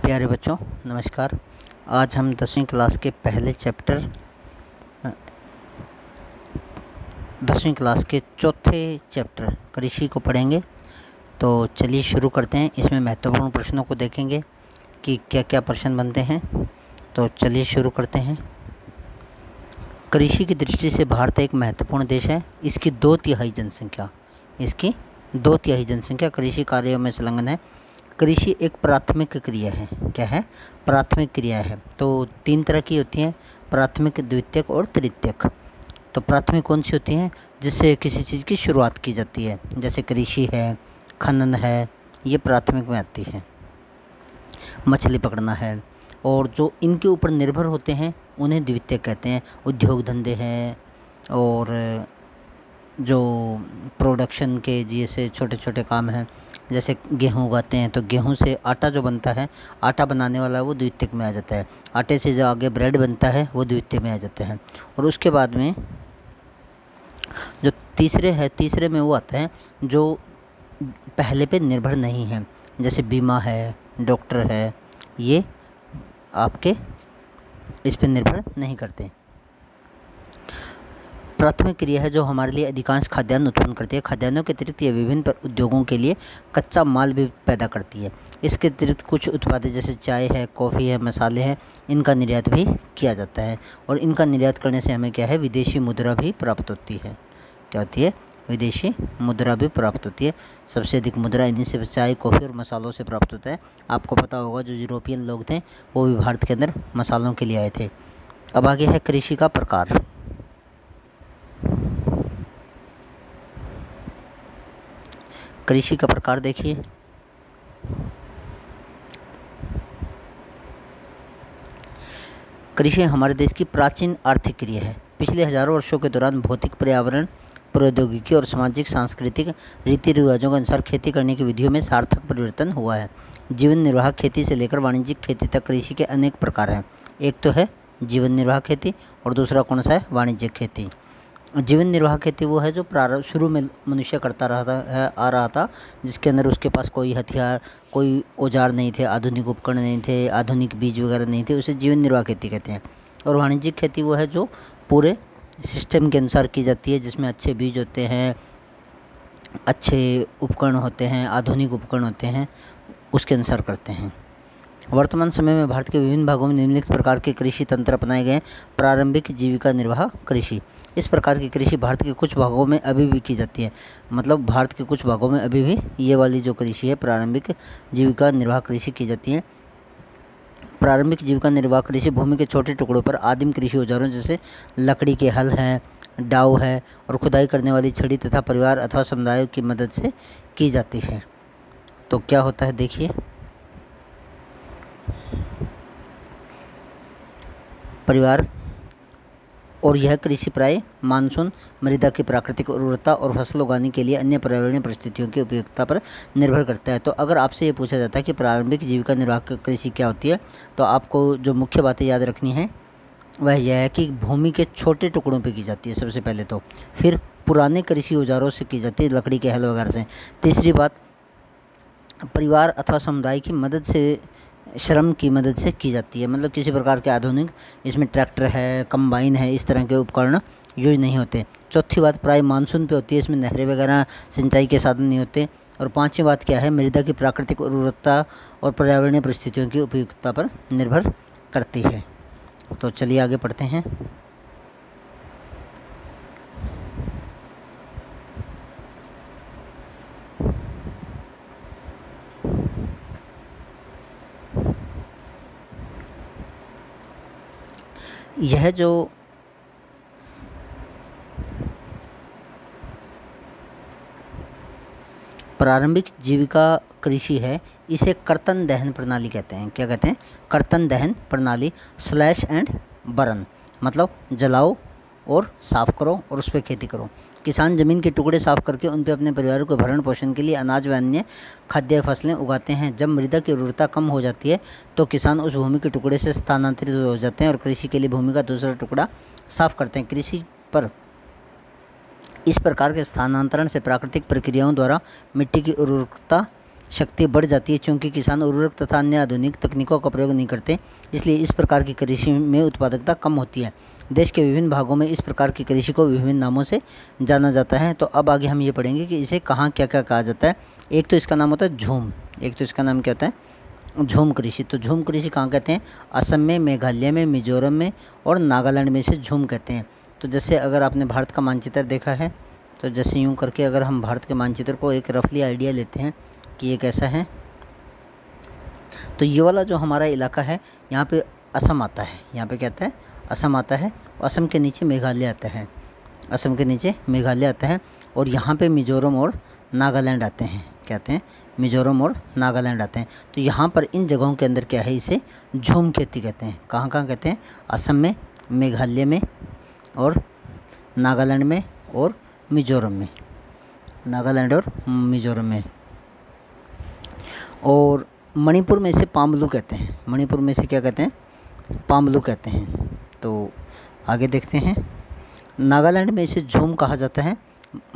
प्यारे बच्चों नमस्कार। आज हम 10वीं क्लास के पहले चैप्टर 10वीं क्लास के चौथे चैप्टर कृषि को पढ़ेंगे। तो चलिए शुरू करते हैं। इसमें महत्वपूर्ण प्रश्नों को देखेंगे कि क्या क्या प्रश्न बनते हैं। तो चलिए शुरू करते हैं। कृषि की दृष्टि से भारत एक महत्वपूर्ण देश है। इसकी 2/3 जनसंख्या कृषि कार्यों में संलग्न है। कृषि एक प्राथमिक क्रिया है। क्या है? प्राथमिक क्रिया है। तो 3 तरह की होती हैं, प्राथमिक, द्वितीयक और तृतीयक। तो प्राथमिक कौन सी होती हैं? जिससे किसी चीज़ की शुरुआत की जाती है, जैसे कृषि है, खनन है, ये प्राथमिक में आती है। मछली पकड़ना है, और जो इनके ऊपर निर्भर होते हैं उन्हें द्वितीयक कहते हैं। उद्योग धंधे हैं, और जो प्रोडक्शन के जैसे छोटे छोटे काम हैं, जैसे गेहूँ उगाते हैं तो गेहूँ से आटा जो बनता है, आटा बनाने वाला वो द्वितीयक में आ जाता है। आटे से जो आगे ब्रेड बनता है वो द्वितीय में आ जाता है। और उसके बाद में जो तीसरे में वो आता है जो पहले पे निर्भर नहीं है, जैसे बीमा है, डॉक्टर है, ये आपके इस पे निर्भर नहीं करते। प्राथमिक क्रिया है जो हमारे लिए अधिकांश खाद्यान्न उत्पन्न करती है। खाद्यान्नों के अतिरिक्त ये विभिन्न उद्योगों के लिए कच्चा माल भी पैदा करती है। इसके अतिरिक्त कुछ उत्पाद जैसे चाय है, कॉफ़ी है, मसाले हैं, इनका निर्यात भी किया जाता है। और इनका निर्यात करने से हमें क्या है? विदेशी मुद्रा भी प्राप्त होती है। क्या होती है? विदेशी मुद्रा भी प्राप्त होती है। सबसे अधिक मुद्रा इन्हीं से, चाय, कॉफ़ी और मसालों से प्राप्त होता है। आपको पता होगा जो यूरोपियन लोग थे वो भी भारत के अंदर मसालों के लिए आए थे। अब आगे है कृषि का प्रकार। कृषि का प्रकार देखिए। कृषि हमारे देश की प्राचीन आर्थिक क्रिया है। पिछले हजारों वर्षों के दौरान भौतिक, पर्यावरण, प्रौद्योगिकी और सामाजिक सांस्कृतिक रीति रिवाजों के अनुसार खेती करने की विधियों में सार्थक परिवर्तन हुआ है। जीवन निर्वाह खेती से लेकर वाणिज्यिक खेती तक कृषि के अनेक प्रकार हैं। एक तो है जीवन निर्वाह खेती, और दूसरा कौन सा है? वाणिज्यिक खेती। जीवन निर्वाह खेती वो है जो प्रारंभ शुरू में मनुष्य करता आ रहा था, जिसके अंदर उसके पास कोई हथियार, कोई औजार नहीं थे, आधुनिक उपकरण नहीं थे, आधुनिक बीज वगैरह नहीं थे, उसे जीवन निर्वाह खेती कहते हैं। और वाणिज्यिक खेती वो है जो पूरे सिस्टम के अनुसार की जाती है, जिसमें अच्छे बीज होते हैं, अच्छे उपकरण होते हैं, आधुनिक उपकरण होते हैं, उसके अनुसार करते हैं। वर्तमान समय में भारत के विभिन्न भागों में निम्नलिखित प्रकार के कृषि तंत्र अपनाए गए हैं। प्रारंभिक जीविका निर्वाह कृषि। इस प्रकार की कृषि भारत के कुछ भागों में अभी भी की जाती है। मतलब भारत के कुछ भागों में अभी भी ये वाली जो कृषि है, प्रारंभिक जीविका निर्वाह कृषि की जाती है। प्रारंभिक जीविका निर्वाह कृषि भूमि के छोटे टुकड़ों पर आदिम कृषि औजारों जैसे लकड़ी के हल हैं, डाव है, और खुदाई करने वाली छड़ी तथा परिवार अथवा समुदायों की मदद से की जाती है। तो क्या होता है देखिए। परिवार और यह कृषि प्राय मानसून, मृदा की प्राकृतिक उर्वरता और फसल उगाने के लिए अन्य पर्यावरणीय परिस्थितियों की उपयुक्तता पर निर्भर करता है। तो अगर आपसे ये पूछा जाता है कि प्रारंभिक जीविका निर्वाह कृषि क्या होती है, तो आपको जो मुख्य बातें याद रखनी है वह यह है कि भूमि के छोटे टुकड़ों पे की जाती है सबसे पहले तो, फिर पुराने कृषि औजारों से की जाती है, लकड़ी के हल वगैरह से। तीसरी बात, परिवार अथवा समुदाय की मदद से, श्रम की मदद से की जाती है। मतलब किसी प्रकार के आधुनिक, इसमें ट्रैक्टर है, कंबाइन है, इस तरह के उपकरण यूज नहीं होते। चौथी बात, प्राय मानसून पे होती है, इसमें नहरें वगैरह सिंचाई के साधन नहीं होते। और पांचवी बात क्या है? मृदा की प्राकृतिक उर्वरता और पर्यावरणीय परिस्थितियों की उपयुक्तता पर निर्भर करती है। तो चलिए आगे पढ़ते हैं। यह जो प्रारंभिक जीविका कृषि है, इसे कर्तन दहन प्रणाली कहते हैं। क्या कहते हैं? कर्तन दहन प्रणाली। स्लैश एंड बर्न, मतलब जलाओ और साफ करो और उस पर खेती करो। किसान ज़मीन के टुकड़े साफ करके उन पर अपने परिवार को भरण पोषण के लिए अनाज व अन्य खाद्य फसलें उगाते हैं। जब मृदा की उर्वरता कम हो जाती है तो किसान उस भूमि के टुकड़े से स्थानांतरित हो जाते हैं और कृषि के लिए भूमि का दूसरा टुकड़ा साफ करते हैं। कृषि पर इस प्रकार के स्थानांतरण से प्राकृतिक प्रक्रियाओं द्वारा मिट्टी की उर्वरकता शक्ति बढ़ जाती है, क्योंकि किसान उर्वरक तथा अन्य आधुनिक तकनीकों का प्रयोग नहीं करते, इसलिए इस प्रकार की कृषि में उत्पादकता कम होती है। देश के विभिन्न भागों में इस प्रकार की कृषि को विभिन्न नामों से जाना जाता है। तो अब आगे हम ये पढ़ेंगे कि इसे कहाँ क्या क्या कहा जाता है। एक तो इसका नाम होता है झूम, एक तो इसका नाम क्या होता है, झूम कृषि। तो झूम कृषि कहाँ कहते हैं? असम में, मेघालय में, मिजोरम में और नागालैंड में इसे झूम कहते हैं। तो जैसे अगर आपने भारत का मानचित्र देखा है, तो जैसे यूँ करके अगर हम भारत के मानचित्र को एक रफली आइडिया लेते हैं कि ये कैसा है, तो ये वाला जो हमारा इलाका है, यहाँ पे असम आता है, यहाँ पे क्या आता है? असम आता है। असम के नीचे मेघालय आता है, असम के नीचे मेघालय आता है, और यहाँ पे मिजोरम और नागालैंड आते हैं। क्या आते हैं? मिजोरम और नागालैंड आते हैं। तो यहाँ पर इन जगहों के अंदर क्या है, इसे झूम खेती कहते हैं। कहाँ कहाँ कहते हैं? असम में, मेघालय में और नागालैंड में और मिजोरम में, नागालैंड और मिजोरम में। और मणिपुर में इसे पामलू कहते हैं, मणिपुर में इसे क्या कहते हैं? पामलू कहते हैं। तो आगे देखते हैं। नागालैंड में इसे झूम कहा जाता है,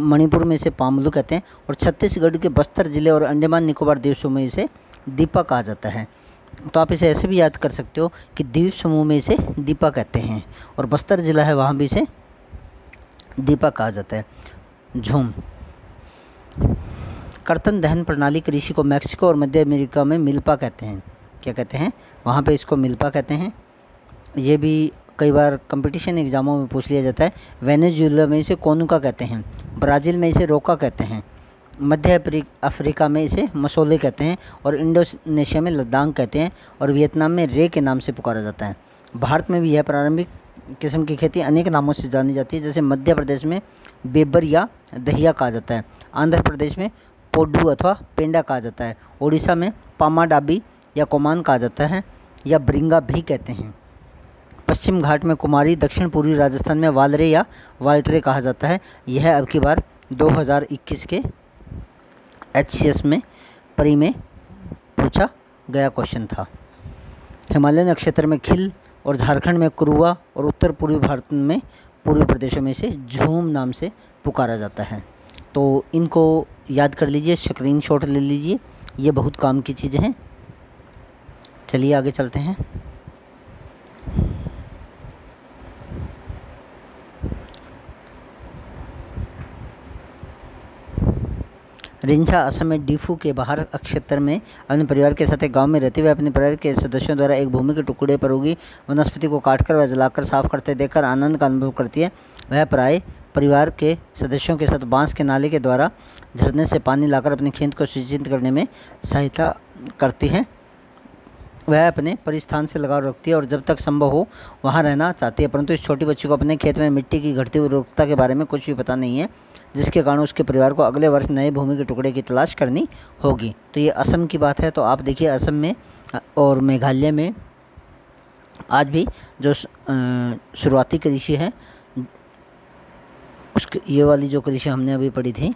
मणिपुर में इसे पामलू कहते हैं, और छत्तीसगढ़ के बस्तर ज़िले और अंडमान निकोबार द्वीप समूह में इसे दीपा कहा जाता है। तो आप इसे ऐसे भी याद कर सकते हो कि द्वीप समूह में इसे दीपा कहते हैं, और बस्तर ज़िला है वहाँ भी इसे दीपा कहा जाता है। झूम। कर्तन दहन प्रणाली कृषि को मैक्सिको और मध्य अमेरिका में मिल्पा कहते हैं। क्या कहते हैं? वहाँ पे इसको मिल्पा कहते हैं। ये भी कई बार कंपटीशन एग्जामों में पूछ लिया जाता है। वेनेजुएला में इसे कोनुका कहते हैं, ब्राज़ील में इसे रोका कहते हैं, मध्य अफ्रीका में इसे मसोले कहते हैं, और इंडोनेशिया में लद्दाख कहते हैं, और वियतनाम में रे के नाम से पुकारा जाता है। भारत में भी यह प्रारंभिक किस्म की खेती अनेक नामों से जानी जाती है, जैसे मध्य प्रदेश में बेबर या दहिया कहा जाता है, आंध्र प्रदेश में पोडू अथवा पेंडा कहा जाता है, उड़ीसा में पामाडाबी या कोमान कहा जाता है, या ब्रिंगा भी कहते हैं। पश्चिम घाट में कुमारी, दक्षिण पूर्वी राजस्थान में वालरे या वाल्टरे कहा जाता है। यह अब की बार 2021 के HCS में प्री में पूछा गया क्वेश्चन था। हिमालयन क्षेत्र में खिल और झारखंड में कुरुआ और उत्तर पूर्वी भारत में पूर्वी प्रदेशों में इसे झूम नाम से पुकारा जाता है। तो इनको याद कर लीजिए, स्क्रीनशॉट ले लीजिए, ये बहुत काम की चीज़ें हैं। चलिए आगे चलते हैं। रिंझा असम में डीफू के बाहर क्षेत्र में अपने परिवार के साथ एक गांव में रहते हुए अपने परिवार के सदस्यों द्वारा एक भूमि के टुकड़े पर उगी वनस्पति को काटकर व जलाकर साफ करते देखकर आनंद का अनुभव करती है। वह प्राय परिवार के सदस्यों के साथ बांस के नाले के द्वारा झरने से पानी लाकर अपने खेत को सिंचित करने में सहायता करती है। वह अपने परिस्थान से लगाव रखती है और जब तक संभव हो वहाँ रहना चाहती है, परंतु इस छोटी बच्ची को अपने खेत में मिट्टी की घटती उर्वरकता के बारे में कुछ भी पता नहीं है, जिसके कारण उसके परिवार को अगले वर्ष नए भूमि के टुकड़े की तलाश करनी होगी। तो ये असम की बात है। तो आप देखिए असम में और मेघालय में आज भी जो शुरुआती कृषि है, उसकी ये वाली जो कृषि हमने अभी पढ़ी थी,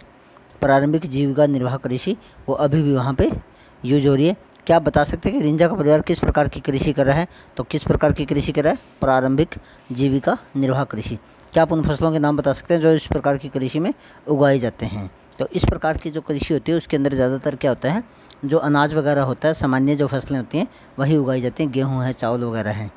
प्रारंभिक जीविका निर्वाह कृषि, वो अभी भी वहाँ पे यूज हो रही है। क्या आप बता सकते हैं कि रिंझा का परिवार किस प्रकार की कृषि कर रहा है? तो किस प्रकार की कृषि कर रहा है? प्रारंभिक जीविका निर्वाह कृषि। क्या आप उन फसलों के नाम बता सकते हैं जो इस प्रकार की कृषि में उगाए जाते हैं? तो इस प्रकार की जो कृषि होती है उसके अंदर ज़्यादातर क्या होता है, जो अनाज वगैरह होता है, सामान्य जो फसलें होती हैं वही उगाई जाती हैं, गेहूँ है, चावल वगैरह है।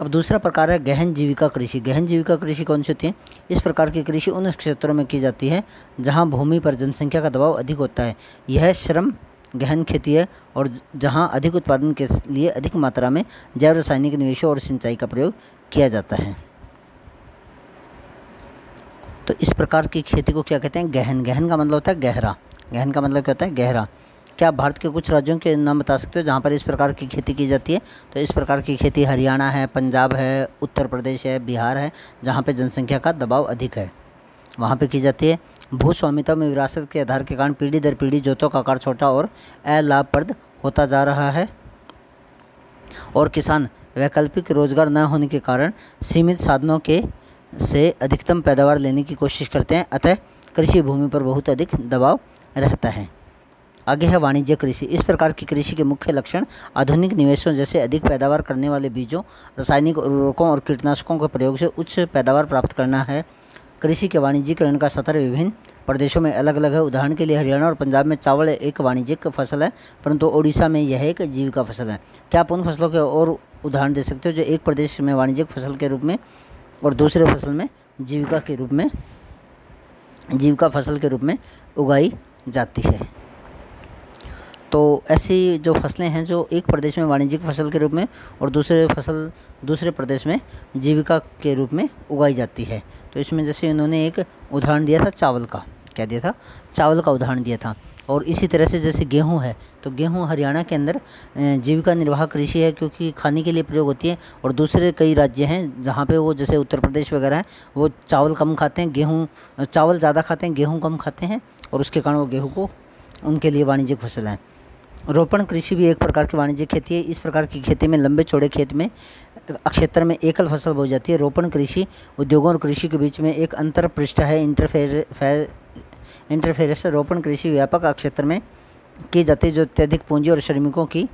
अब दूसरा प्रकार है गहन जीविका कृषि। गहन जीविका कृषि कौन सी होती है? इस प्रकार की कृषि उन क्षेत्रों में की जाती है जहाँ भूमि पर जनसंख्या का दबाव अधिक होता है। यह श्रम गहन खेती है और जहाँ अधिक उत्पादन के लिए अधिक मात्रा में जैव रासायनिक निवेशों और सिंचाई का प्रयोग किया जाता है। तो इस प्रकार की खेती को क्या कहते हैं? गहन। गहन का मतलब होता है गहरा। गहन का मतलब क्या होता है? गहरा। क्या आप भारत के कुछ राज्यों के नाम बता सकते हो जहाँ पर इस प्रकार की खेती की जाती है? तो इस प्रकार की खेती हरियाणा है, पंजाब है, उत्तर प्रदेश है, बिहार है, जहाँ पे जनसंख्या का दबाव अधिक है, वहाँ पे की जाती है। भूस्वामित्व में विरासत के आधार के कारण पीढ़ी दर पीढ़ी जोतों का आकार छोटा और अलाभप्रद होता जा रहा है, और किसान वैकल्पिक रोजगार न होने के कारण सीमित साधनों के से अधिकतम पैदावार लेने की कोशिश करते हैं। अतः कृषि भूमि पर बहुत अधिक दबाव रहता है। आगे है वाणिज्य कृषि। इस प्रकार की कृषि के मुख्य लक्षण आधुनिक निवेशों जैसे अधिक पैदावार करने वाले बीजों, रासायनिक उर्वरकों और कीटनाशकों के प्रयोग से उच्च पैदावार प्राप्त करना है। कृषि के वाणिज्यीकरण का स्तर विभिन्न प्रदेशों में अलग अलग है। उदाहरण के लिए हरियाणा और पंजाब में चावल एक वाणिज्यिक फसल है, परंतु ओडिशा में यह एक जीविका फसल है। क्या आप उन फसलों के और उदाहरण दे सकते हो जो एक प्रदेश में वाणिज्यिक फसल के रूप में और दूसरे फसल में जीविका फसल के रूप में उगाई जाती है? तो ऐसी जो फसलें हैं जो एक प्रदेश में वाणिज्यिक फसल के रूप में और दूसरे प्रदेश में जीविका के रूप में उगाई जाती है। तो इसमें जैसे उन्होंने एक उदाहरण दिया था चावल का, क्या दिया था? चावल का उदाहरण दिया था। और इसी तरह से जैसे गेहूं है, तो गेहूं हरियाणा के अंदर जीविका निर्वाह कृषि है, क्योंकि खाने के लिए प्रयोग होती है। और दूसरे कई राज्य हैं जहाँ पे वो, जैसे उत्तर प्रदेश वगैरह है, वो चावल कम खाते हैं, चावल ज़्यादा खाते हैं, गेहूँ कम खाते हैं, और उसके कारण वो गेहूँ को उनके लिए वाणिज्यिक फसल है। रोपण कृषि भी एक प्रकार की वाणिज्यिक खेती है। इस प्रकार की खेती में लंबे चौड़े खेत में क्षेत्र में एकल फसल बोई जाती है। रोपण कृषि उद्योगों और कृषि के बीच में एक अंतर पृष्ठ है, इंटरफेरेंस। रोपण कृषि व्यापक क्षेत्र में की जाती है, जो अत्यधिक पूंजी और श्रमिकों की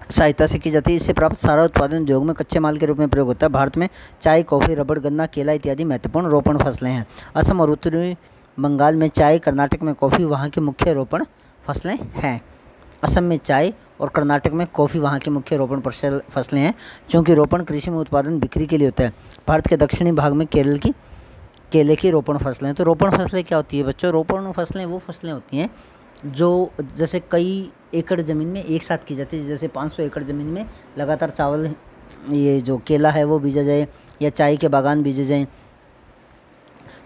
सहायता से की जाती है। इससे प्राप्त सारा उत्पादन उद्योग में कच्चे माल के रूप में प्रयोग होता है। भारत में चाय, कॉफ़ी, रबड़, गन्ना, केला इत्यादि महत्वपूर्ण रोपण फसलें हैं। असम और उत्तरी बंगाल में चाय, कर्नाटक में कॉफ़ी वहाँ की मुख्य रोपण फसलें हैं। असम में चाय और कर्नाटक में कॉफ़ी वहाँ की मुख्य रोपण फसलें हैं, क्योंकि रोपण कृषि में उत्पादन बिक्री के लिए होता है। भारत के दक्षिणी भाग में केरल की केले की रोपण फसलें हैं। तो रोपण फसलें क्या होती है बच्चों? रोपण फसलें वो फसलें होती हैं जो जैसे कई एकड़ ज़मीन में एक साथ की जाती है। जैसे 500 एकड़ ज़मीन में लगातार चावल, ये जो केला है वो बीजा जाए, या चाय के बागान बीजे जाएँ।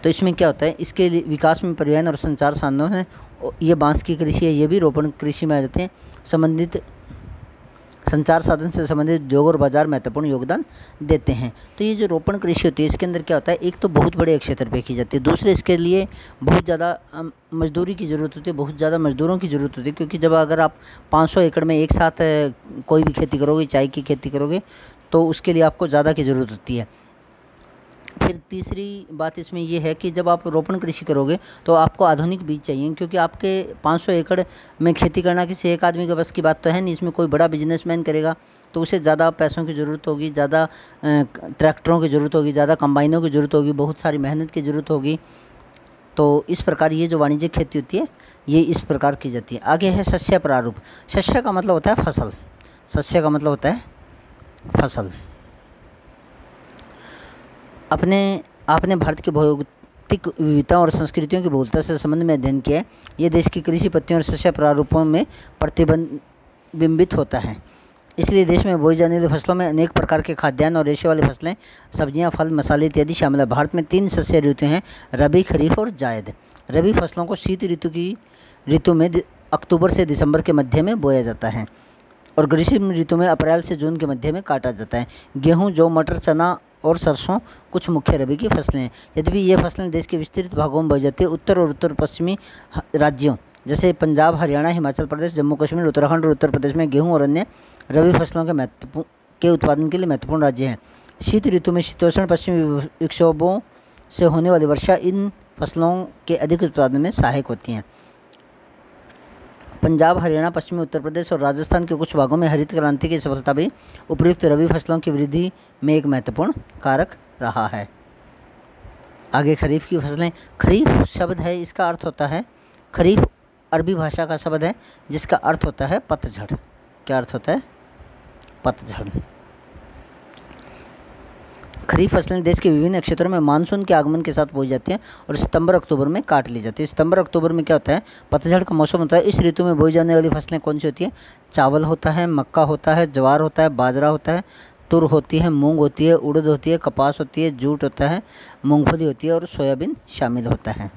तो इसमें क्या होता है, इसके लिए विकास में परिवहन और संचार साधनों है। ये बांस की कृषि है, ये भी रोपण कृषि में आ जाते हैं। संबंधित संचार साधन से संबंधित उद्योग और बाजार महत्वपूर्ण योगदान देते हैं। तो ये जो रोपण कृषि होती है, इसके अंदर क्या होता है, एक तो बहुत बड़े क्षेत्र पे की जाती है, दूसरे इसके लिए बहुत ज़्यादा मजदूरी की ज़रूरत होती है, बहुत ज़्यादा मजदूरों की ज़रूरत होती है। क्योंकि जब अगर आप 500 एकड़ में एक साथ कोई भी खेती करोगे, चाय की खेती करोगे, तो उसके लिए आपको ज़्यादा की ज़रूरत होती है। फिर तीसरी बात इसमें यह है कि जब आप रोपण कृषि करोगे तो आपको आधुनिक बीज चाहिए, क्योंकि आपके 500 एकड़ में खेती करना किसी एक आदमी के बस की बात तो है नहीं। इसमें कोई बड़ा बिजनेसमैन करेगा तो उसे ज़्यादा पैसों की ज़रूरत होगी, ज़्यादा ट्रैक्टरों की ज़रूरत होगी, ज़्यादा कंबाइनों की ज़रूरत होगी, बहुत सारी मेहनत की ज़रूरत होगी। तो इस प्रकार ये जो वाणिज्यिक खेती होती है ये इस प्रकार की जाती है। आगे है शस्य प्रारूप। शस्य का मतलब होता है फसल, शस्य का मतलब होता है फसल। आपने भारत की भौगोलिक विविधता और संस्कृतियों की बहुलता से संबंध में अध्ययन किया है। ये देश की कृषि पत्तियों और शस्य प्रारूपों में प्रतिबिंबित होता है। इसलिए देश में बोई जाने वाली फसलों में अनेक प्रकार के खाद्यान्न और रेशे वाली फसलें, सब्जियां, फल, मसाले इत्यादि शामिल है। भारत में 3 शस्य ऋतु हैं, रबी, खरीफ और जायद। रबी फसलों को शीत ऋतु में अक्टूबर से दिसंबर के मध्य में बोया जाता है, और ग्रीष्म ऋतु में अप्रैल से जून के मध्य में काटा जाता है। गेहूँ, जौ, मटर, चना और सरसों कुछ मुख्य रबी की फसलें हैं। यद्यपि ये फसलें देश के विस्तृत भागों में बोई जाती है। उत्तर और उत्तर पश्चिमी राज्यों जैसे पंजाब, हरियाणा, हिमाचल प्रदेश, जम्मू कश्मीर, उत्तराखंड और उत्तर प्रदेश में गेहूं और अन्य रबी फसलों के उत्पादन के लिए महत्वपूर्ण राज्य हैं। शीत ऋतु में शीतोष्ण पश्चिमी विक्षोभों से होने वाली वर्षा इन फसलों के अधिक उत्पादन में सहायक होती हैं। पंजाब, हरियाणा, पश्चिमी उत्तर प्रदेश और राजस्थान के कुछ भागों में हरित क्रांति की सफलता भी उपयुक्त रबी फसलों की वृद्धि में एक महत्वपूर्ण कारक रहा है। आगे खरीफ की फसलें। खरीफ शब्द है, इसका अर्थ होता है, खरीफ अरबी भाषा का शब्द है जिसका अर्थ होता है पतझड़। क्या अर्थ होता है? पतझड़। खरीफ फसलें देश के विभिन्न क्षेत्रों में मानसून के आगमन के साथ बोई जाती हैं और सितंबर अक्टूबर में काट ली जाती है। सितंबर अक्टूबर में क्या होता है? पतझड़ का मौसम होता है। इस ऋतु में बोई जाने वाली फसलें कौन सी होती हैं? चावल होता है, मक्का होता है, ज्वार होता है, बाजरा होता है, तुर होती है, मूंग होती है, उड़द होती है, कपास होती है, जूट होता है, मूंगफली होती है और सोयाबीन शामिल होता है।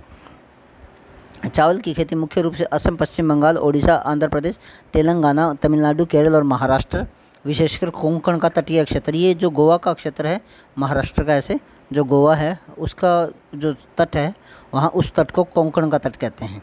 चावल की खेती मुख्य रूप से असम, पश्चिम बंगाल, ओडिशा, आंध्र प्रदेश, तेलंगाना, तमिलनाडु, केरल और महाराष्ट्र, विशेषकर कोंकण का तटीय क्षेत्र, ये जो गोवा का क्षेत्र है महाराष्ट्र का, ऐसे जो गोवा है उसका जो तट है वहाँ, उस तट को कोंकण का तट कहते हैं।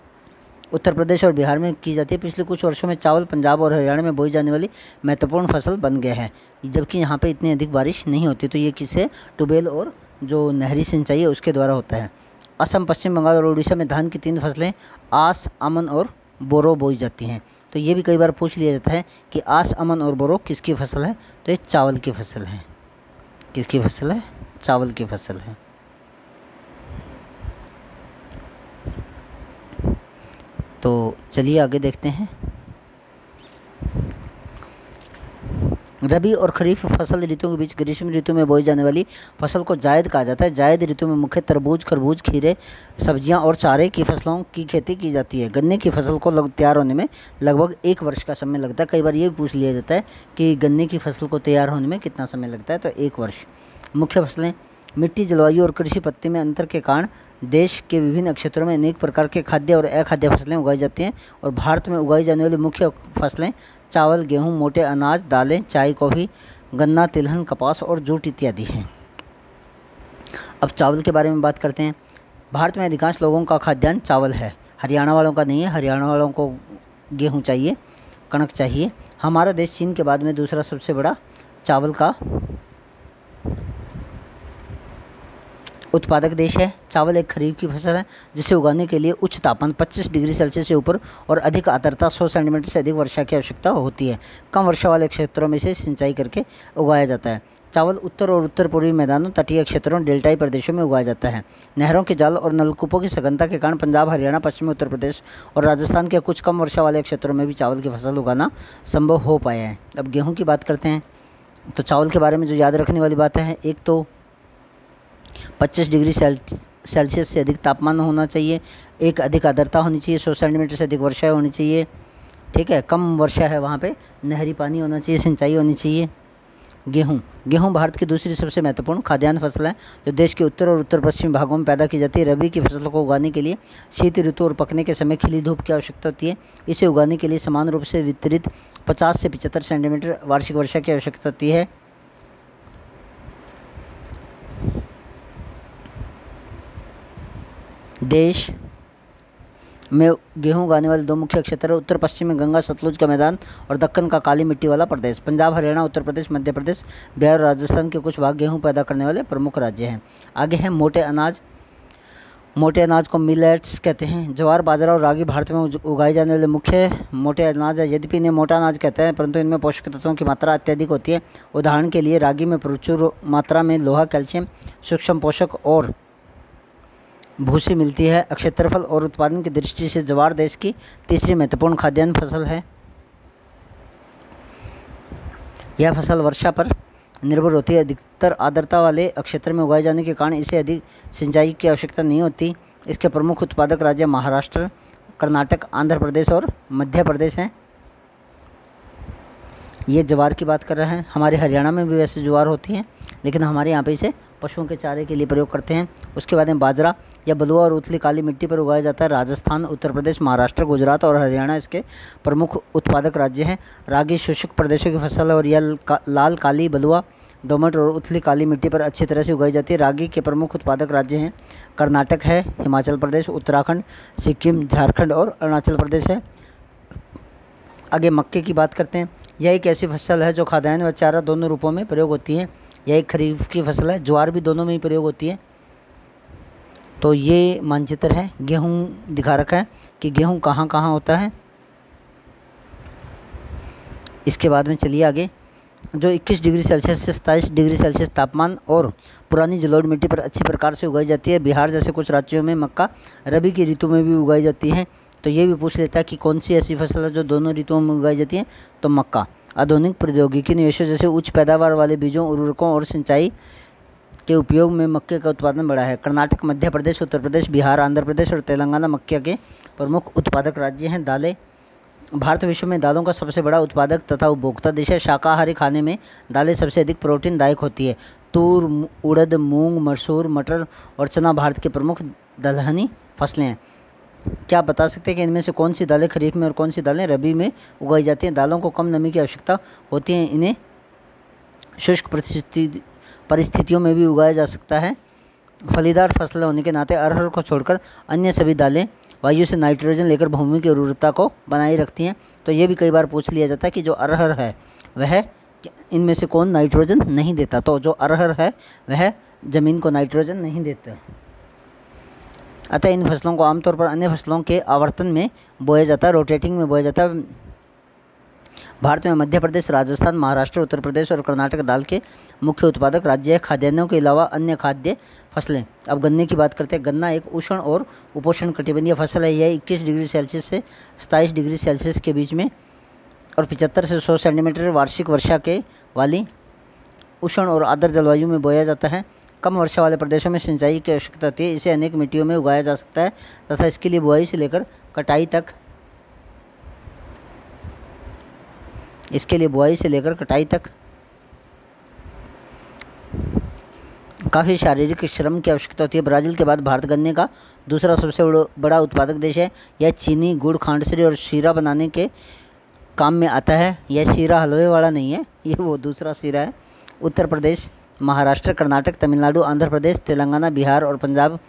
उत्तर प्रदेश और बिहार में की जाती है। पिछले कुछ वर्षों में चावल पंजाब और हरियाणा में बोई जाने वाली महत्वपूर्ण फसल बन गया है, जबकि यहाँ पे इतनी अधिक बारिश नहीं होती। तो ये किससे? ट्यूबवेल और जो नहरी सिंचाई है उसके द्वारा होता है। असम, पश्चिम बंगाल और उड़ीसा में धान की 3 फसलें आस, अमन और बोरो बोई जाती हैं। तो ये भी कई बार पूछ लिया जाता है कि आस, अमन और बोरो किसकी फसल है? तो ये चावल की फसल है। किसकी फसल है? चावल की फसल है। तो चलिए आगे देखते हैं। रबी और खरीफ फसल ऋतुओं के बीच ग्रीष्म ऋतु में बोई जाने वाली फसल को जायद कहा जाता है। जायद ऋतु में मुख्य तरबूज, खरबूज, खीरे, सब्जियां और चारे की फसलों की खेती की जाती है। गन्ने की फसल को तैयार होने में लगभग 1 वर्ष का समय लगता है। कई बार ये भी पूछ लिया जाता है कि गन्ने की फसल को तैयार होने में कितना समय लगता है, तो 1 वर्ष। मुख्य फसलें मिट्टी, जलवायु और कृषि पद्धति में अंतर के कारण देश के विभिन्न क्षेत्रों में अनेक प्रकार के खाद्य और अखाद्य फसलें उगाई जाती हैं। और भारत में उगाई जाने वाली मुख्य फसलें चावल, गेहूं, मोटे अनाज, दालें, चाय, कॉफ़ी, गन्ना, तिलहन, कपास और जूट इत्यादि हैं। अब चावल के बारे में बात करते हैं। भारत में अधिकांश लोगों का खाद्यान्न चावल है। हरियाणा वालों का नहीं है। हरियाणा वालों को गेहूं चाहिए, कणक चाहिए। हमारा देश चीन के बाद में दूसरा सबसे बड़ा चावल का उत्पादक देश है। चावल एक खरीफ की फसल है जिसे उगाने के लिए उच्च तापमान 25 डिग्री सेल्सियस से ऊपर और अधिक आर्द्रता 100 सेंटीमीटर से अधिक वर्षा की आवश्यकता होती है। कम वर्षा वाले क्षेत्रों में से सिंचाई करके उगाया जाता है। चावल उत्तर और उत्तर पूर्वी मैदानों, तटीय क्षेत्रों, डेल्टाई प्रदेशों में उगाया जाता है। नहरों के जाल और नलकूपों की सघनता के कारण पंजाब, हरियाणा, पश्चिमी उत्तर प्रदेश और राजस्थान के कुछ कम वर्षा वाले क्षेत्रों में भी चावल की फसल उगाना संभव हो पाया है। अब गेहूँ की बात करते हैं। तो चावल के बारे में जो याद रखने वाली बातें हैं, एक तो 25 डिग्री सेल्सियस से अधिक तापमान होना चाहिए। एक अधिक आर्द्रता होनी चाहिए। 100 सेंटीमीटर से अधिक वर्षा होनी चाहिए। ठीक है, कम वर्षा है वहाँ पे, नहरी पानी होना चाहिए, सिंचाई होनी चाहिए। गेहूँ भारत की दूसरी सबसे महत्वपूर्ण खाद्यान्न फसल है जो देश के उत्तर और उत्तर पश्चिमी भागों में पैदा की जाती है। रबी की फसल को उगाने के लिए शीत ऋतु और पकने के समय खिली धूप की आवश्यकता होती है। इसे उगाने के लिए समान रूप से वितरित 50 से 75 सेंटीमीटर वार्षिक वर्षा की आवश्यकता होती है। देश में गेहूं उगाने वाले 2 मुख्य क्षेत्र है। उत्तर पश्चिम में गंगा सतलुज का मैदान और दक्कन का काली मिट्टी वाला प्रदेश। पंजाब, हरियाणा, उत्तर प्रदेश, मध्य प्रदेश, बिहार और राजस्थान के कुछ भाग गेहूं पैदा करने वाले प्रमुख राज्य हैं। आगे हैं मोटे अनाज। मोटे अनाज को मिलेट्स कहते हैं। ज्वार, बाजरा और रागी भारत में उगाए जाने वाले मुख्य मोटे अनाज है। यद्यपि इन्हें मोटा अनाज कहते हैं, परंतु इनमें पोषक तत्वों की मात्रा अत्यधिक होती है। उदाहरण के लिए रागी में प्रचुर मात्रा में लोहा, कैल्शियम, सूक्ष्म पोषक और भूसी मिलती है। क्षेत्रफल और उत्पादन की दृष्टि से ज्वार देश की तीसरी महत्वपूर्ण खाद्यान्न फसल है। यह फसल वर्षा पर निर्भर होती है। अधिकतर आर्द्रता वाले क्षेत्र में उगाए जाने के कारण इसे अधिक सिंचाई की आवश्यकता नहीं होती। इसके प्रमुख उत्पादक राज्य महाराष्ट्र, कर्नाटक, आंध्र प्रदेश और मध्य प्रदेश हैं। ये ज्वार की बात कर रहे हैं। हमारे हरियाणा में भी वैसे ज्वार होती हैं, लेकिन हमारे यहाँ पे इसे पशुओं के चारे के लिए प्रयोग करते हैं। उसके बाद में बाजरा या बलुआ और उथली काली मिट्टी पर उगाया जाता है। राजस्थान, उत्तर प्रदेश, महाराष्ट्र, गुजरात और हरियाणा इसके प्रमुख उत्पादक राज्य हैं। रागी शुष्क प्रदेशों की फसल है और यह लाल, काली, बलुआ, दोमट और उथली काली मिट्टी पर अच्छी तरह से उगाई जाती है। रागी के प्रमुख उत्पादक राज्य हैं कर्नाटक है, हिमाचल प्रदेश, उत्तराखंड, सिक्किम, झारखंड और अरुणाचल प्रदेश है। आगे मक्के की बात करते हैं। यह एक ऐसी फसल है जो खाद्यान्न व चारा दोनों रूपों में प्रयोग होती है। यह एक खरीफ की फसल है। ज्वार भी दोनों में ही प्रयोग होती है। तो ये मानचित्र है। गेहूँ दिखा रखा है कि गेहूँ कहाँ कहाँ होता है। इसके बाद में चलिए आगे, जो 21 डिग्री सेल्सियस से 27 डिग्री सेल्सियस तापमान और पुरानी जलोढ़ मिट्टी पर अच्छी प्रकार से उगाई जाती है। बिहार जैसे कुछ राज्यों में मक्का रबी की ऋतु में भी उगाई जाती है। तो ये भी पूछ लेता है कि कौन सी ऐसी फसल है जो दोनों ऋतुओं में उगाई जाती है, तो मक्का। आधुनिक प्रौद्योगिकी निवेशों जैसे उच्च पैदावार वाले बीजों, उर्वरकों और सिंचाई के उपयोग में मक्के का उत्पादन बढ़ा है। कर्नाटक, मध्य प्रदेश, उत्तर प्रदेश, बिहार, आंध्र प्रदेश और तेलंगाना मक्के के प्रमुख उत्पादक राज्य हैं। दालें। भारत विश्व में दालों का सबसे बड़ा उत्पादक तथा उपभोक्ता देश है। शाकाहारी खाने में दालें सबसे अधिक प्रोटीनदायक होती है। तूर, उड़द, मूंग, मसूर, मटर और चना भारत के प्रमुख दलहनी फसलें हैं। क्या आप बता सकते हैं कि इनमें से कौन सी दालें खरीफ में और कौन सी दालें रबी में उगाई जाती हैं? दालों को कम नमी की आवश्यकता होती है। इन्हें शुष्क परिस्थितियों में भी उगाया जा सकता है। फलीदार फसल होने के नाते अरहर को छोड़कर अन्य सभी दालें वायु से नाइट्रोजन लेकर भूमि की उर्वरता को बनाए रखती हैं। तो ये भी कई बार पूछ लिया जाता है कि जो अरहर है वह इनमें से कौन नाइट्रोजन नहीं देता? तो जो अरहर है वह ज़मीन को नाइट्रोजन नहीं देता। अतः इन फसलों को आमतौर पर अन्य फसलों के आवर्तन में बोया जाता है, रोटेटिंग में बोया जाता है। भारत में मध्य प्रदेश, राजस्थान, महाराष्ट्र, उत्तर प्रदेश और कर्नाटक दाल के मुख्य उत्पादक राज्य है। खाद्यान्नों के अलावा अन्य खाद्य फसलें। अब गन्ने की बात करते हैं। गन्ना एक उष्ण और उपोष्ण कटिबंधीय फसल है। यह 21 डिग्री सेल्सियस से 27 डिग्री सेल्सियस के बीच में और 75 से 100 सेंटीमीटर वार्षिक वर्षा के वाली उष्ण और आर्द्र जलवायु में बोया जाता है। कम वर्षा वाले प्रदेशों में सिंचाई की आवश्यकता होती है। इसे अनेक मिट्टियों में उगाया जा सकता है तथा इसके लिए बुआई से लेकर कटाई तक काफ़ी शारीरिक श्रम की आवश्यकता होती है। ब्राज़ील के बाद भारत गन्ने का दूसरा सबसे बड़ा उत्पादक देश है। यह चीनी, गुड़, खांडसरी और शीरा बनाने के काम में आता है। यह शीरा हलवे वाला नहीं है, ये वो दूसरा शीरा है। उत्तर प्रदेश, महाराष्ट्र, कर्नाटक, तमिलनाडु, आंध्र प्रदेश, तेलंगाना, बिहार और पंजाब,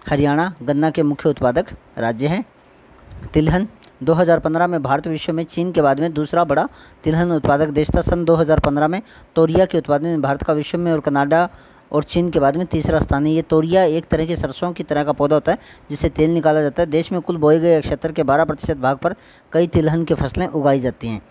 हरियाणा गन्ना के मुख्य उत्पादक राज्य हैं। तिलहन। 2015 में भारत विश्व में चीन के बाद में दूसरा बड़ा तिलहन उत्पादक देश था। सन 2015 में तोरिया के उत्पादन में भारत का विश्व में और कनाडा और चीन के बाद में तीसरा स्थान है। ये तोरिया एक तरह की सरसों की तरह का पौधा होता है जिससे तेल निकाला जाता है। देश में कुल बोए गए क्षेत्र के 12% भाग पर कई तिलहन की फसलें उगाई जाती हैं।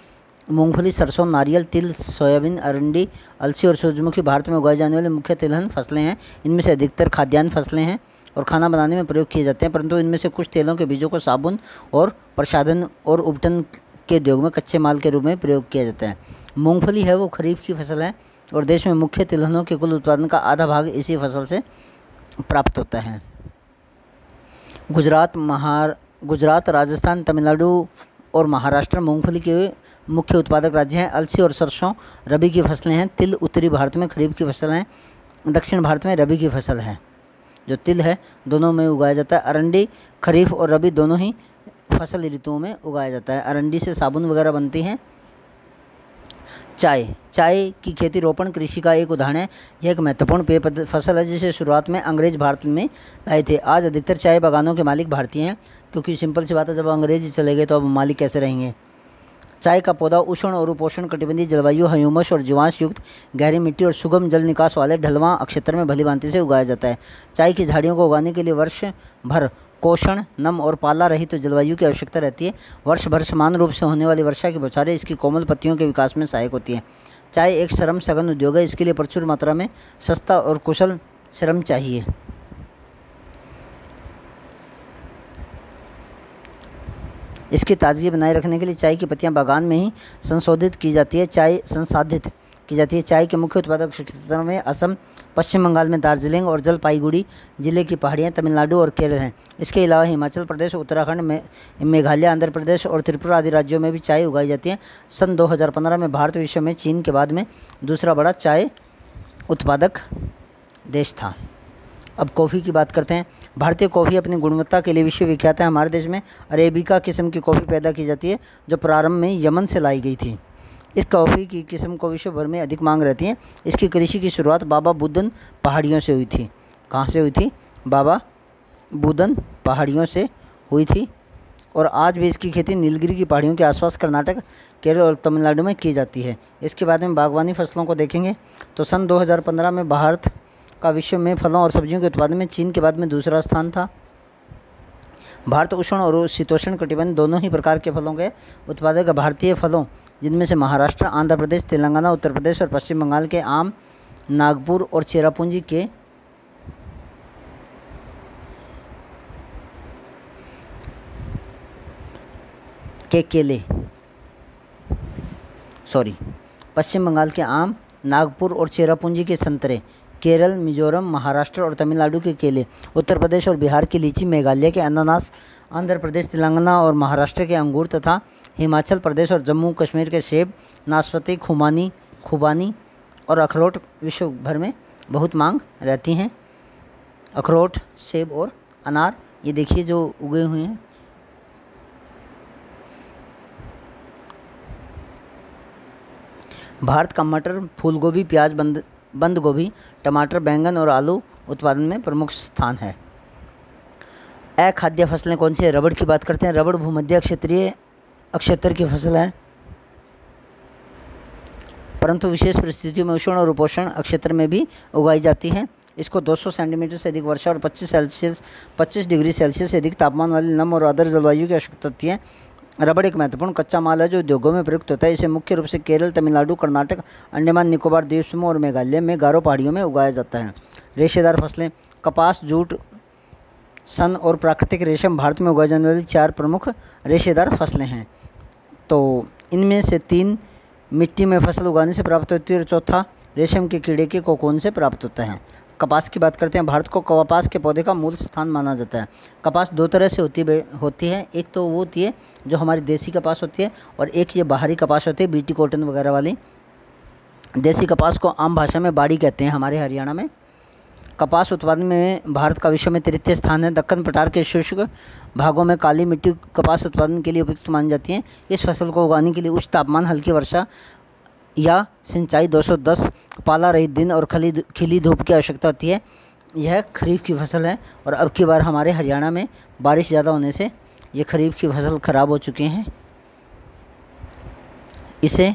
मूंगफली, सरसों, नारियल, तिल, सोयाबीन, अरंडी, अलसी और सूरजमुखी भारत में उगाई जाने वाली मुख्य तिलहन फसलें हैं। इनमें से अधिकतर खाद्यान्न फसलें हैं और खाना बनाने में प्रयोग किए जाते हैं, परंतु इनमें से कुछ तेलों के बीजों को साबुन और प्रसाधन और उपटन के उद्योग में कच्चे माल के रूप में प्रयोग किया जाता है। मूंगफली है वो खरीफ की फसल है और देश में मुख्य तिलहनों के कुल उत्पादन का आधा भाग इसी फसल से प्राप्त होता है। गुजरात, राजस्थान, तमिलनाडु और महाराष्ट्र मूंगफली के मुख्य उत्पादक राज्य हैं। अलसी और सरसों रबी की फसलें हैं। तिल उत्तरी भारत में खरीफ की फसल हैं। दक्षिण भारत में रबी की फसल है। जो तिल है दोनों में उगाया जाता है। अरंडी खरीफ और रबी दोनों ही फसल ऋतुओं में उगाया जाता है। अरंडी से साबुन वगैरह बनती हैं। चाय की खेती रोपण कृषि का एक उदाहरण है। यह एक महत्वपूर्ण पेय फसल है जिसे शुरुआत में अंग्रेज भारत में लाए थे। आज अधिकतर चाय बागानों के मालिक भारतीय हैं, क्योंकि सिंपल सी बात है, जब अंग्रेज ही चले गए तो अब मालिक कैसे रहेंगे। चाय का पौधा उष्ण और उपोष्ण कटिबंधीय जलवायु, ह्यूमस और जीवांश युक्त गहरी मिट्टी और सुगम जल निकास वाले ढलवां क्षेत्र में भलीभांति से उगाया जाता है। चाय की झाड़ियों को उगाने के लिए वर्ष भर कोषण, नम और पाला रहित तो जलवायु की आवश्यकता रहती है। वर्ष भर समान रूप से होने वाली वर्षा की बौछारें इसकी कोमल पत्तियों के विकास में सहायक होती हैं। चाय एक श्रम सघन उद्योग है। इसके लिए प्रचुर मात्रा में सस्ता और कुशल श्रम चाहिए। इसकी ताजगी बनाए रखने के लिए चाय की पत्तियां बागान में ही संसाधित की जाती है। चाय के मुख्य उत्पादक क्षेत्रों में असम, पश्चिम बंगाल में दार्जिलिंग और जलपाईगुड़ी जिले की पहाड़ियाँ, तमिलनाडु और केरल हैं। इसके अलावा हिमाचल प्रदेश, उत्तराखंड, मेघालय, आंध्र प्रदेश और त्रिपुरा आदि राज्यों में भी चाय उगाई जाती है। सन 2015 में भारत विश्व में चीन के बाद में दूसरा बड़ा चाय उत्पादक देश था। अब कॉफ़ी की बात करते हैं। भारतीय कॉफ़ी अपनी गुणवत्ता के लिए विश्व विख्यात है। हमारे देश में अरेबिका किस्म की कॉफ़ी पैदा की जाती है जो प्रारंभ में यमन से लाई गई थी। इस कॉफ़ी की किस्म को विश्व भर में अधिक मांग रहती है। इसकी कृषि की शुरुआत बाबा बुदन पहाड़ियों से हुई थी। कहाँ से हुई थी? बाबा बुदन पहाड़ियों से हुई थी और आज भी इसकी खेती नीलगिरी की पहाड़ियों के आसपास कर्नाटक, केरल और तमिलनाडु में की जाती है। इसके बाद में बागवानी फसलों को देखेंगे तो सन 2015 में भारत का विश्व में फलों और सब्जियों के उत्पादन में चीन के बाद में दूसरा स्थान था। भारत उष्ण और शीतोष्ण कटिबंध दोनों ही प्रकार के फलों के उत्पादक। भारतीय फलों जिनमें से महाराष्ट्र, आंध्र प्रदेश, तेलंगाना, उत्तर प्रदेश और पश्चिम बंगाल के आम, नागपुर और चेरापूंजी के केले, पश्चिम बंगाल के आम, नागपुर और चेरापूंजी के संतरे, केरल, मिजोरम, महाराष्ट्र और तमिलनाडु के केले, उत्तर प्रदेश और बिहार की लीची, मेघालय के अनानास, आंध्र प्रदेश, तेलंगाना और महाराष्ट्र के अंगूर तथा हिमाचल प्रदेश और जम्मू कश्मीर के सेब, नाशपाती, खुबानी और अखरोट विश्व भर में बहुत मांग रहती हैं। अखरोट, सेब और अनार ये देखिए जो उगे हुए हैं। भारत का मटर, फूल गोभी, प्याज, बंद गोभी, टमाटर, बैंगन और आलू उत्पादन में प्रमुख स्थान है। अखाद्य फसलें कौन सी है? रबड़ की बात करते हैं। रबड़ भूमध्य क्षेत्र की फसल है, परंतु विशेष परिस्थितियों में उष्ण और उपोष्ण क्षेत्र में भी उगाई जाती है। इसको 200 सेंटीमीटर से अधिक वर्षा और 25 डिग्री सेल्सियस से अधिक तापमान वाली नम और आर्द्र जलवायु की आवश्यकता होती है। रबड़ एक महत्वपूर्ण कच्चा माल है जो उद्योगों में प्रयुक्त होता है। इसे मुख्य रूप से केरल, तमिलनाडु, कर्नाटक, अंडमान निकोबार द्वीप समूह और मेघालय में गारो पहाड़ियों में उगाया जाता है। रेशेदार फसलें कपास, जूट, सन और प्राकृतिक रेशम भारत में उगाई जाने वाली 4 प्रमुख रेशेदार फसलें हैं। तो इनमें से 3 मिट्टी में फसल उगाने से प्राप्त होती है और चौथा रेशम के कीड़े के कोकून से प्राप्त होता है। कपास की बात करते हैं। भारत को कपास के पौधे का मूल स्थान माना जाता है। कपास 2 तरह से होती है। एक तो वो होती है जो हमारी देसी कपास होती है और एक ये बाहरी कपास होती है, बीटी कॉटन वगैरह वाली। देसी कपास को आम भाषा में बाड़ी कहते हैं हमारे हरियाणा में। कपास उत्पादन में भारत का विश्व में तृतीय स्थान है। दक्कन पठार के शुष्क भागों में काली मिट्टी कपास उत्पादन के लिए उपयुक्त मानी जाती है। इस फसल को उगाने के लिए उच्च तापमान, हल्की वर्षा या सिंचाई, 210 पाला रहित दिन और खिली धूप की आवश्यकता होती है। यह खरीफ की फसल है और अब की बार हमारे हरियाणा में बारिश ज़्यादा होने से ये खरीफ की फसल ख़राब हो चुके हैं। इसे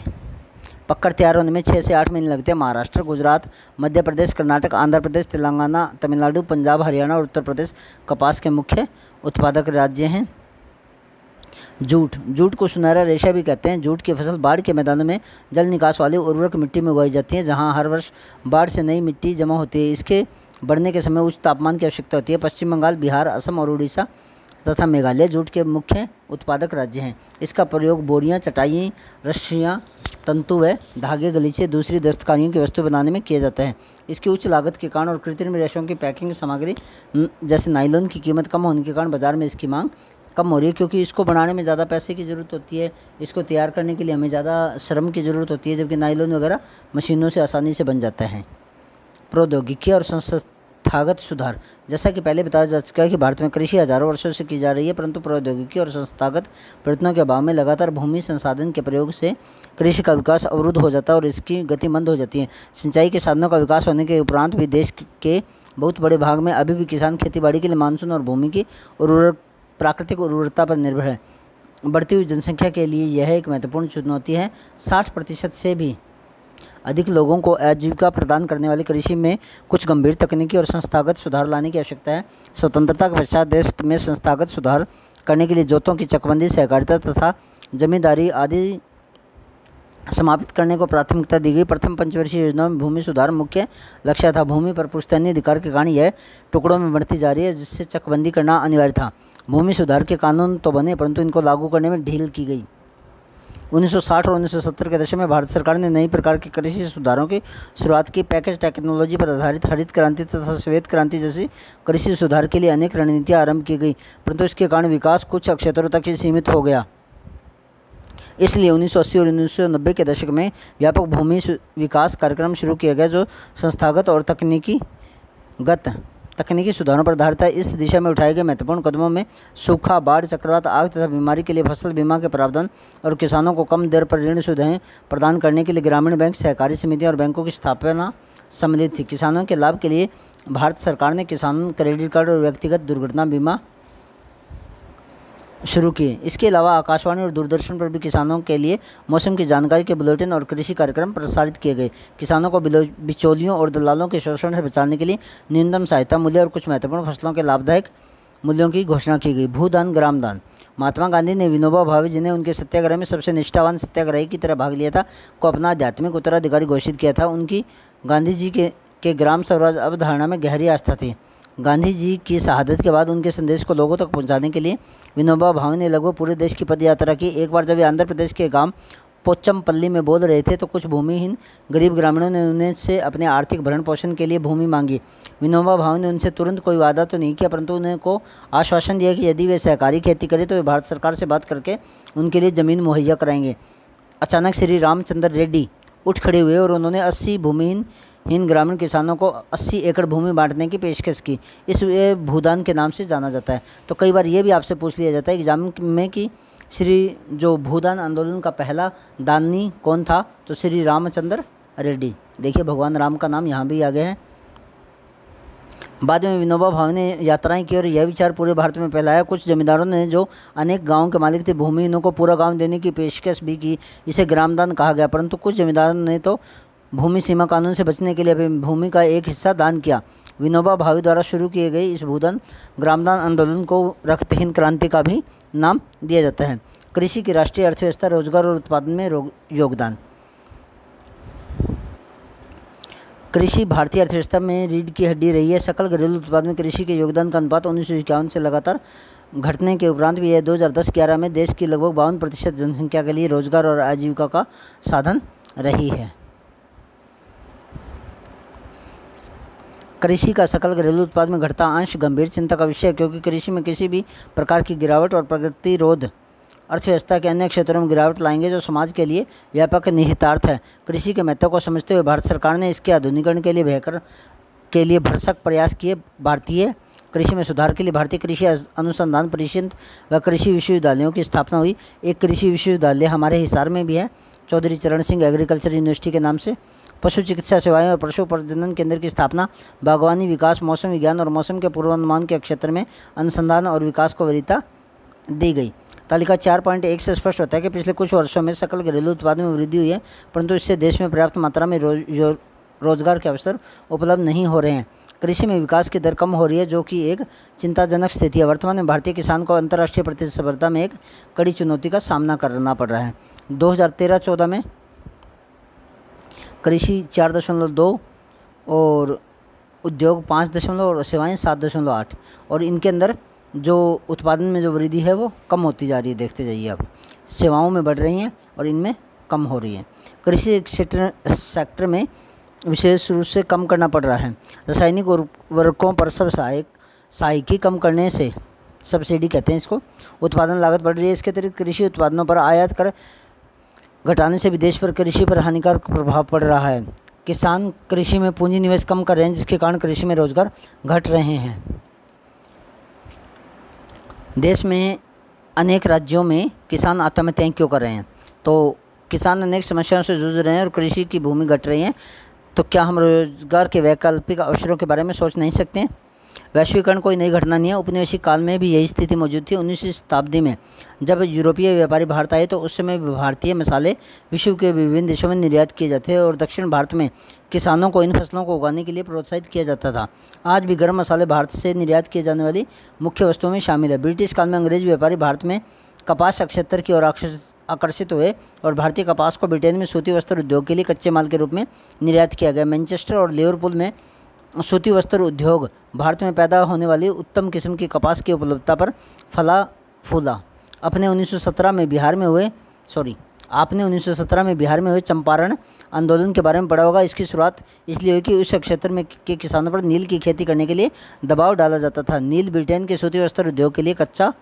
पककर तैयार होने में 6 से 8 महीने लगते हैं। महाराष्ट्र, गुजरात, मध्य प्रदेश, कर्नाटक, आंध्र प्रदेश, तेलंगाना, तमिलनाडु, पंजाब, हरियाणा और उत्तर प्रदेश कपास के मुख्य उत्पादक राज्य हैं। जूट को सुनहरा रेशा भी कहते हैं। जूट की फसल बाढ़ के मैदानों में जल निकास वाली उर्वरक मिट्टी में उगाई जाती है, जहां हर वर्ष बाढ़ से नई मिट्टी जमा होती है। इसके बढ़ने के समय उच्च तापमान की आवश्यकता होती है। पश्चिम बंगाल, बिहार, असम और उड़ीसा तथा मेघालय जूट के मुख्य उत्पादक राज्य हैं। इसका प्रयोग बोरियां, चटाई, रस्सियां, तंतु व धागे, गलीचे, दूसरी दस्तकारियों की वस्तु बनाने में किया जाता है। इसकी उच्च लागत के कारण और कृत्रिम रेशों की पैकिंग सामग्री जैसे नायलॉन की कीमत कम होने के कारण बाजार में इसकी मांग कम हो रही है, क्योंकि इसको बनाने में ज़्यादा पैसे की ज़रूरत होती है। इसको तैयार करने के लिए हमें ज़्यादा श्रम की ज़रूरत होती है, जबकि नायलॉन वगैरह मशीनों से आसानी से बन जाता है। प्रौद्योगिकी और संस्थागत सुधार। जैसा कि पहले बताया जा चुका है कि भारत में कृषि हजारों वर्षों से की जा रही है, परंतु प्रौद्योगिकी और संस्थागत प्रयत्नों के अभाव में लगातार भूमि संसाधन के प्रयोग से कृषि का विकास अवरुद्ध हो जाता है और इसकी गति मंद हो जाती है। सिंचाई के साधनों का विकास होने के उपरांत भी देश के बहुत बड़े भाग में अभी भी किसान खेतीबाड़ी के लिए मानसून और भूमि की प्राकृतिक उर्वरता पर निर्भर है। बढ़ती हुई जनसंख्या के लिए यह एक महत्वपूर्ण चुनौती है। 60% से भी अधिक लोगों को आजीविका प्रदान करने वाली कृषि में कुछ गंभीर तकनीकी और संस्थागत सुधार लाने की आवश्यकता है। स्वतंत्रता के पश्चात देश में संस्थागत सुधार करने के लिए जोतों की चकबंदी, सहकारिता तथा जमींदारी आदि समाप्त करने को प्राथमिकता दी गई। प्रथम पंचवर्षीय योजना में भूमि सुधार मुख्य लक्ष्य था। भूमि पर पुश्तैनी अधिकार के कारण यह टुकड़ों में बढ़ती जा रही है, जिससे चकबंदी करना अनिवार्य था। भूमि सुधार के कानून तो बने, परंतु इनको लागू करने में ढील की गई। 1960 और 1970 के दशक में भारत सरकार ने नई प्रकार के कृषि सुधारों की शुरुआत की। पैकेज टेक्नोलॉजी पर आधारित हरित क्रांति तथा श्वेत क्रांति जैसी कृषि सुधार के लिए अनेक रणनीतियाँ आरंभ की गई, परंतु इसके कारण विकास कुछ क्षेत्रों तक ही सीमित हो गया। इसलिए 1980 और 1990 के दशक में व्यापक भूमि विकास कार्यक्रम शुरू किया गया, जो संस्थागत और तकनीकी सुधारों पर आधारित है। इस दिशा में उठाए गए महत्वपूर्ण कदमों में सूखा, बाढ़, चक्रवात, आग तथा बीमारी के लिए फसल बीमा के प्रावधान और किसानों को कम दर पर ऋण सुविधाएं प्रदान करने के लिए ग्रामीण बैंक, सहकारी समितियां और बैंकों की स्थापना सम्मिलित थी। किसानों के लाभ के लिए भारत सरकार ने किसान क्रेडिट कार्ड और व्यक्तिगत दुर्घटना बीमा शुरू किए। इसके अलावा आकाशवाणी और दूरदर्शन पर भी किसानों के लिए मौसम की जानकारी के बुलेटिन और कृषि कार्यक्रम प्रसारित किए गए। किसानों को बिचौलियों और दलालों के शोषण से बचाने के लिए न्यूनतम सहायता मूल्य और कुछ महत्वपूर्ण फसलों के लाभदायक मूल्यों की घोषणा की गई। भूदान, ग्रामदान। महात्मा गांधी ने विनोबा भावे, जिन्हें उनके सत्याग्रह में सबसे निष्ठावान सत्याग्रही की तरह भाग लिया था, को अपना आध्यात्मिक उत्तराधिकारी घोषित किया था। उनकी गांधी जी के ग्राम स्वराज अवधारणा में गहरी आस्था थी। गांधी जी की शहादत के बाद उनके संदेश को लोगों तक पहुंचाने के लिए विनोबा भावे ने लगभग पूरे देश की पद यात्रा की। एक बार जब वे आंध्र प्रदेश के गांव पोचमपल्ली में बोल रहे थे, तो कुछ भूमिहीन गरीब ग्रामीणों ने उनसे अपने आर्थिक भरण पोषण के लिए भूमि मांगी। विनोबा भावे ने उनसे तुरंत कोई वादा तो नहीं किया, परंतु उनको आश्वासन दिया कि यदि वे सहकारी खेती करें तो वे भारत सरकार से बात करके उनके लिए ज़मीन मुहैया कराएंगे। अचानक श्री रामचंद्र रेड्डी उठ खड़े हुए और उन्होंने 80 भूमिहीन ग्रामीण किसानों को 80 एकड़ भूमि बांटने की पेशकश की। इस भूदान के नाम से जाना जाता है। तो कई बार ये भी आपसे पूछ लिया जाता है एग्जाम में कि जो भूदान आंदोलन का पहला दानी कौन था, तो श्री रामचंद्र रेड्डी। देखिए भगवान राम का नाम यहाँ भी आ गया है। बाद में विनोबा भावे ने यात्राएं की और यह विचार पूरे भारत में फैलाया। कुछ जमींदारों ने, जो अनेक गांवों के मालिक थे, भूमिहीनों को पूरा गांव देने की पेशकश भी की। इसे ग्रामदान कहा गया, परंतु कुछ जमींदारों ने तो भूमि सीमा कानून से बचने के लिए अपनी भूमि का एक हिस्सा दान किया। विनोबा भावे द्वारा शुरू किए गए इस भूदान ग्रामदान आंदोलन को रक्तहीन क्रांति का भी नाम दिया जाता है। कृषि की राष्ट्रीय अर्थव्यवस्था, रोजगार और उत्पादन में योगदान। कृषि भारतीय अर्थव्यवस्था में रीढ़ की हड्डी रही है। सकल घरेलू उत्पाद में कृषि के योगदान का अनुपात 1951 से लगातार घटने के उपरांत भी यह 2010-11 में देश की लगभग 52% जनसंख्या के लिए रोजगार और आजीविका का साधन रही है। कृषि का सकल घरेलू उत्पाद में घटता अंश गंभीर चिंता का विषय है, क्योंकि कृषि में किसी भी प्रकार की गिरावट और प्रतिरोध अर्थव्यवस्था के अन्य क्षेत्रों में गिरावट लाएंगे, जो समाज के लिए व्यापक निहितार्थ है। कृषि के महत्व को समझते हुए भारत सरकार ने इसके आधुनिकीकरण के लिए भरसक प्रयास किए। भारतीय कृषि में सुधार के लिए भारतीय कृषि अनुसंधान परिषद व कृषि विश्वविद्यालयों की स्थापना हुई। एक कृषि विश्वविद्यालय हमारे हिसार में भी है, चौधरी चरण सिंह एग्रीकल्चर यूनिवर्सिटी के नाम से। पशु चिकित्सा सेवाएं और पशु प्रजनन केंद्र की स्थापना, बागवानी विकास, मौसम विज्ञान और मौसम के पूर्वानुमान के क्षेत्र में अनुसंधान और विकास को वरीयता दी गई। तालिका 4.1 से स्पष्ट होता है कि पिछले कुछ वर्षों में सकल घरेलू उत्पाद में वृद्धि हुई है, परंतु इससे देश में पर्याप्त मात्रा में रोजगार के अवसर उपलब्ध नहीं हो रहे हैं। कृषि में विकास की दर कम हो रही है, जो कि एक चिंताजनक स्थिति है। वर्तमान में भारतीय किसान को अंतर्राष्ट्रीय प्रतिस्पर्धा में एक कड़ी चुनौती का सामना करना पड़ रहा है। 2013-14 में कृषि 4.2 और उद्योग 5 और सेवाएं 7.8, और इनके अंदर जो उत्पादन में जो वृद्धि है वो कम होती जा रही है। देखते जाइए आप, सेवाओं में बढ़ रही हैं और इनमें कम हो रही है। कृषि सेक्टर में विशेष रूप से कम करना पड़ रहा है। रासायनिक उर्वरकों पर सहायकी कम करने से, सब्सिडी कहते हैं इसको, उत्पादन लागत बढ़ रही है। इसके अतिरिक्त कृषि उत्पादनों पर आयात कर घटाने से भी देश पर कृषि पर हानिकारक प्रभाव पड़ रहा है। किसान कृषि में पूंजी निवेश कम कर रहे हैं, जिसके कारण कृषि में रोजगार घट रहे हैं। देश में अनेक राज्यों में किसान आत्महत्याएं क्यों कर रहे हैं? तो किसान अनेक समस्याओं से जूझ रहे हैं और कृषि की भूमि घट रही है। तो क्या हम रोजगार के वैकल्पिक अवसरों के बारे में सोच नहीं सकते हैं? वैश्वीकरण कोई नई घटना नहीं है। उपनिवेशिक काल में भी यही स्थिति मौजूद थी। 19वीं शताब्दी में जब यूरोपीय व्यापारी भारत आए तो उस समय भारतीय मसाले विश्व के विभिन्न देशों में निर्यात किए जाते थे और दक्षिण भारत में किसानों को इन फसलों को उगाने के लिए प्रोत्साहित किया जाता था। आज भी गर्म मसाले भारत से निर्यात किए जाने वाली मुख्य वस्तुओं में शामिल है। ब्रिटिश काल में अंग्रेज व्यापारी भारत में कपास क्षेत्र की ओर आकर्षित हुए और भारतीय कपास को ब्रिटेन में सूती वस्त्र उद्योग के लिए कच्चे माल के रूप में निर्यात किया गया। मैनचेस्टर और लिवरपूल में सूती वस्त्र उद्योग भारत में पैदा होने वाली उत्तम किस्म की कपास की उपलब्धता पर फला फूला। आपने 1917 में बिहार में हुए चंपारण आंदोलन के बारे में पढ़ा होगा। इसकी शुरुआत इसलिए हुई कि उस क्षेत्र में के किसानों पर नील की खेती करने के लिए दबाव डाला जाता था। नील ब्रिटेन के सूती वस्त्र उद्योग के लिए कच्चा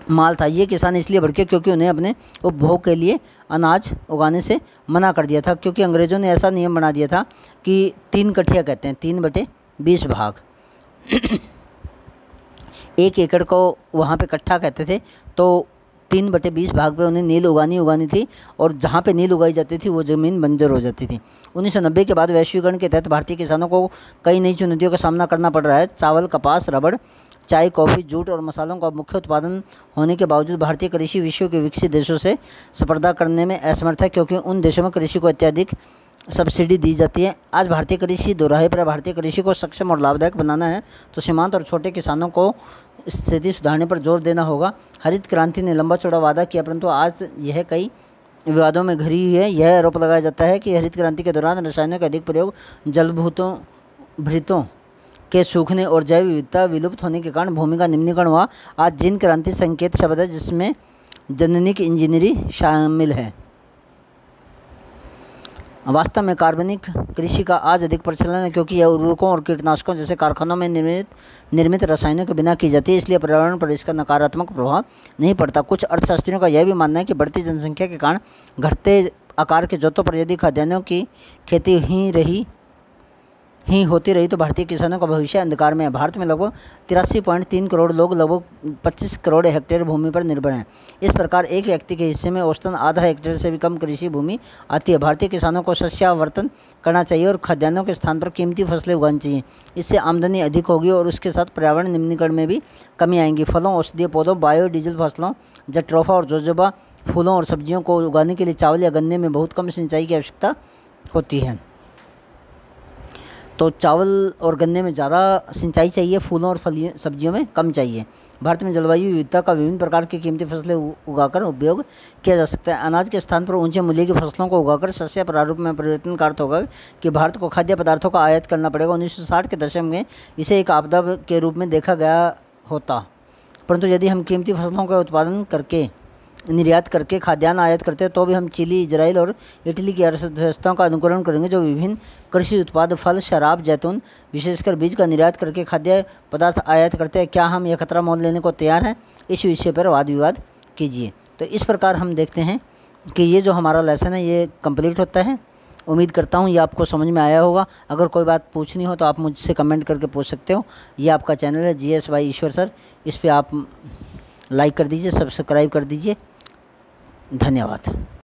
माल था। ये किसान इसलिए भड़के क्योंकि उन्हें अपने उपभोग के लिए अनाज उगाने से मना कर दिया था, क्योंकि अंग्रेज़ों ने ऐसा नियम बना दिया था कि 3 कठिया कहते हैं, 3/20 भाग 1 एकड़ को वहाँ पे कट्ठा कहते थे। तो 3/20 भाग पे उन्हें नील उगानी थी और जहाँ पे नील उगाई जाती थी वो ज़मीन बंजर हो जाती थी। 1990 के बाद वैश्वीकरण के तहत भारतीय किसानों को कई नई चुनौतियों का सामना करना पड़ रहा है। चावल, कपास, रबड़, चाय, कॉफ़ी, जूट और मसालों का मुख्य उत्पादन होने के बावजूद भारतीय कृषि विश्व के विकसित देशों से स्पर्धा करने में असमर्थ है, क्योंकि उन देशों में कृषि को अत्यधिक सब्सिडी दी जाती है। आज भारतीय कृषि दोराहे पर भारतीय कृषि को सक्षम और लाभदायक बनाना है तो सीमांत और छोटे किसानों को स्थिति सुधारने पर जोर देना होगा। हरित क्रांति ने लंबा चौड़ा वादा किया, परंतु आज यह कई विवादों में घिरी हुई है। यह आरोप लगाया जाता है कि हरित क्रांति के दौरान रसायनों का अधिक प्रयोग भृतों के सूखने और जैव विविधता विलुप्त होने के कारण भूमि का निम्नीकरण हुआ। आज जिन क्रांति संकेत शब्द है जिसमें जेनेटिक इंजीनियरिंग शामिल है। वास्तव में कार्बनिक कृषि का आज अधिक प्रचलन है, क्योंकि यह उर्वरकों और कीटनाशकों जैसे कारखानों में निर्मित रसायनों के बिना की जाती है, इसलिए पर्यावरण पर इसका नकारात्मक प्रभाव नहीं पड़ता। कुछ अर्थशास्त्रियों का यह भी मानना है कि बढ़ती जनसंख्या के कारण घटते आकार के जोतों पर यदि खाद्यान्नों की खेती ही होती रही तो भारतीय किसानों का भविष्य अंधकार में है। भारत में लगभग 83.3 करोड़ लोग लगभग 25 करोड़ हेक्टेयर भूमि पर निर्भर हैं। इस प्रकार एक व्यक्ति के हिस्से में औसतन आधा हेक्टेयर से भी कम कृषि भूमि आती है। भारतीय किसानों को शस्यावर्तन करना चाहिए और खाद्यान्नों के स्थान पर कीमती फसलें उगानी चाहिए। इससे आमदनी अधिक होगी और उसके साथ पर्यावरण निम्नीकरण में भी कमी आएंगी। फलों, औषधीय पौधों, बायोडीजल फसलों, जट्रोफा और जोजोबा फूलों और सब्जियों को उगाने के लिए चावल या गन्ने में बहुत कम सिंचाई की आवश्यकता होती है। तो चावल और गन्ने में ज़्यादा सिंचाई चाहिए, फूलों और सब्जियों में कम चाहिए। भारत में जलवायु विविधता का विभिन्न प्रकार की कीमती फसलें उगाकर उपयोग किया जा सकता है। अनाज के स्थान पर ऊंचे मूल्य की फसलों को उगाकर शस्य प्रारूप में परिवर्तन का अर्थ होगा कि भारत को खाद्य पदार्थों का आयात करना पड़ेगा। 1960 के दशक में इसे एक आपदा के रूप में देखा गया होता, परंतु यदि हम कीमती फसलों का उत्पादन करके निर्यात करके खाद्यान्न आयात करते हैं तो भी हम चिली, इजराइल और इटली की अर्थव्यवस्थाओं का अनुकरण करेंगे, जो विभिन्न कृषि उत्पाद, फल, शराब, जैतून, विशेषकर बीज का निर्यात करके खाद्य पदार्थ आयात करते हैं। क्या हम यह खतरा मोल लेने को तैयार हैं? इस विषय पर वाद विवाद कीजिए। तो इस प्रकार हम देखते हैं कि ये जो हमारा लेसन है ये कंप्लीट होता है। उम्मीद करता हूँ ये आपको समझ में आया होगा। अगर कोई बात पूछनी हो तो आप मुझसे कमेंट करके पूछ सकते हो। ये आपका चैनल है GS बाय ईश्वर सर, इस पर आप लाइक कर दीजिए, सब्सक्राइब कर दीजिए। धन्यवाद।